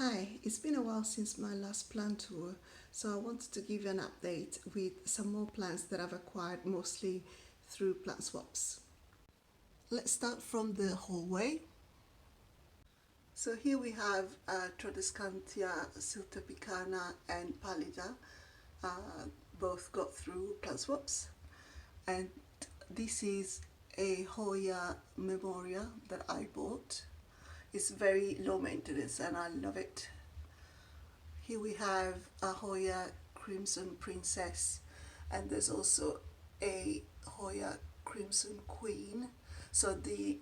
Hi, it's been a while since my last plant tour, so I wanted to give you an update with some more plants that I've acquired mostly through plant swaps. Let's start from the hallway. So here we have Tradescantia siltepicana and pallida, both got through plant swaps, and this is a Hoya Memorial that I bought. It's very low maintenance and I love it. Here we have a Hoya Crimson Princess, and there's also a Hoya Crimson Queen. So the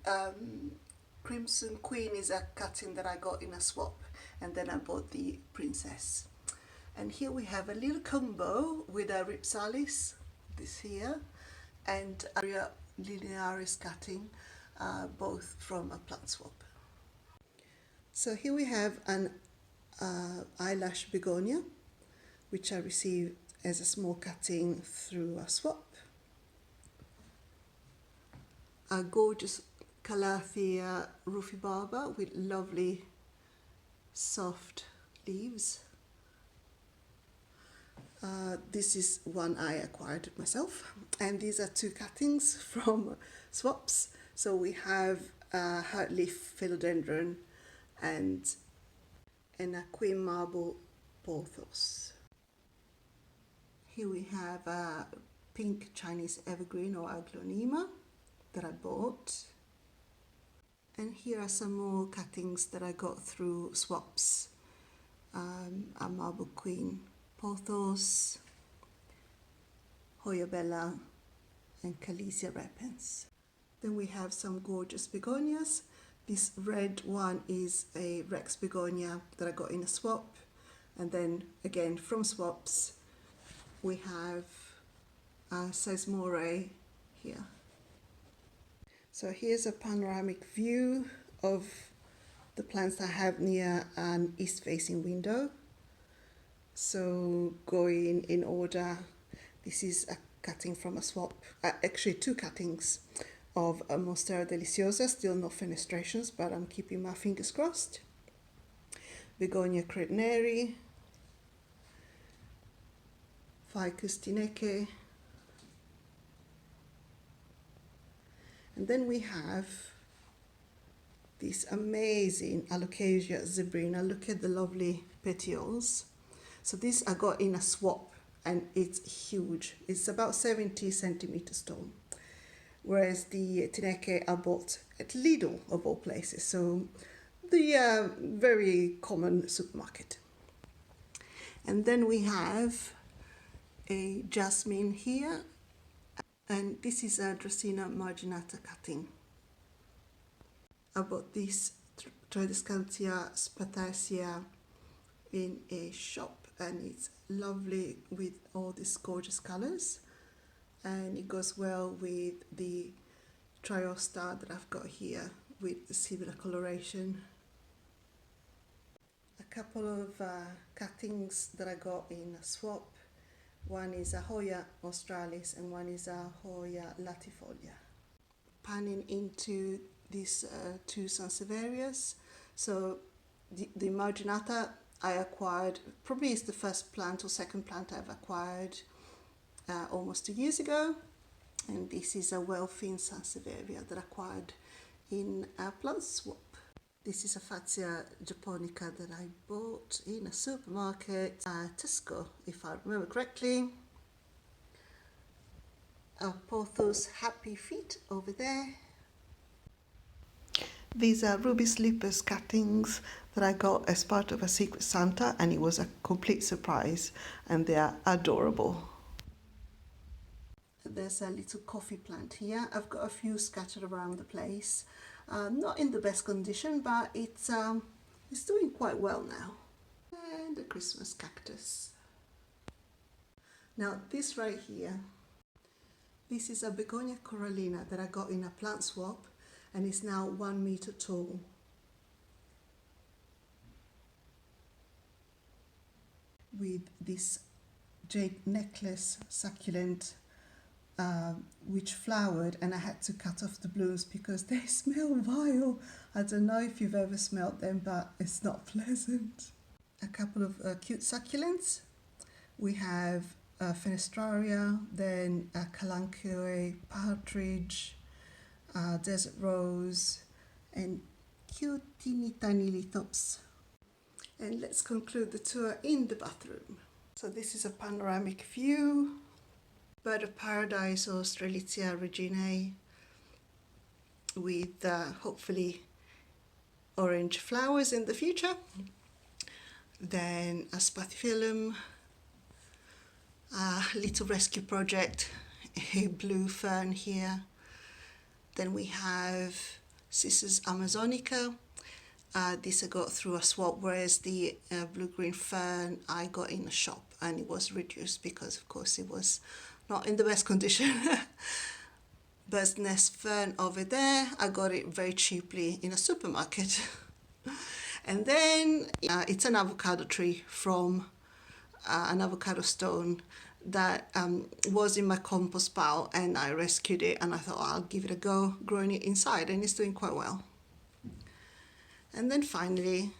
Crimson Queen is a cutting that I got in a swap, and then I bought the Princess. And here we have a little combo with a Ripsalis, this here, and Aria linearis cutting, both from a plant swap. So here we have an Eyelash Begonia, which I received as a small cutting through a swap. A gorgeous Calathea rufibaba with lovely soft leaves. This is one I acquired myself, and these are two cuttings from swaps. So we have a heartleaf philodendron and a queen marble pothos. Here we have a pink Chinese evergreen or aglonema that I bought. And here are some more cuttings that I got through swaps. A marble queen pothos, Hoya bella, and Calesia repens. Then we have some gorgeous begonias. This red one is a Rex begonia that I got in a swap, and then again from swaps we have a Seismore here. So here's a panoramic view of the plants I have near an east-facing window. So going in order, this is a cutting from a swap, actually two cuttings of a Monstera deliciosa, still no fenestrations, but I'm keeping my fingers crossed. Begonia Corollina, Ficus tineke, and then we have this amazing Alocasia Zebrina. Look at the lovely petioles. So this I got in a swap, and it's huge. It's about 70 centimeters tall. Whereas the tineke I bought at Lidl, of all places, so the very common supermarket. And then we have a Jasmine here, and this is a Dracaena Marginata cutting. I bought this Tradescantia Spatacia in a shop, and it's lovely with all these gorgeous colors. And it goes well with the Triosta that I've got here with similar coloration. A couple of cuttings that I got in a swap. One is a Hoya australis and one is a Hoya latifolia. Panning into these two Sansevierias. So the Marginata I acquired, probably is the first plant or second plant I've acquired almost 2 years ago, and this is a Welfin Sansevieria that I acquired in a plant swap. This is a Fatsia japonica that I bought in a supermarket, Tesco if I remember correctly. A Pothos Happy Feet over there. These are Rubis lupus cuttings that I got as part of a Secret Santa, and it was a complete surprise, and they are adorable. There's a little coffee plant here. I've got a few scattered around the place. Not in the best condition, but it's doing quite well now. And a Christmas cactus. Now this right here, this is a Begonia Corollina that I got in a plant swap, and it's now 1 meter tall. With this jade necklace succulent which flowered, and I had to cut off the blooms because they smell vile. I don't know if you've ever smelled them, but it's not pleasant. A couple of cute succulents. We have Fenestraria, then Kalanchoe, Partridge, Desert Rose, and cute teeny tiny lithops. And let's conclude the tour in the bathroom. So this is a panoramic view. Bird of Paradise or Strelitzia reginae with hopefully orange flowers in the future. Then a Spathiphyllum, a little rescue project, a blue fern here. Then we have Cissus amazonica. This I got through a swap, whereas the blue-green fern I got in a shop and it was reduced because of course it was not in the best condition. Bird's nest fern over there, I got it very cheaply in a supermarket. And then it's an avocado tree from an avocado stone that was in my compost pile, and I rescued it and I thought I'll give it a go growing it inside, and it's doing quite well. And then finally,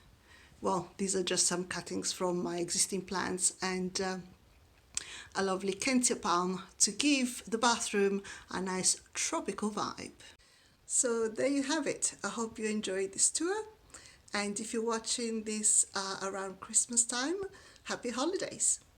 well, these are just some cuttings from my existing plants and a lovely Kentia palm to give the bathroom a nice tropical vibe. So there you have it. I hope you enjoyed this tour. And if you're watching this around Christmas time, happy holidays.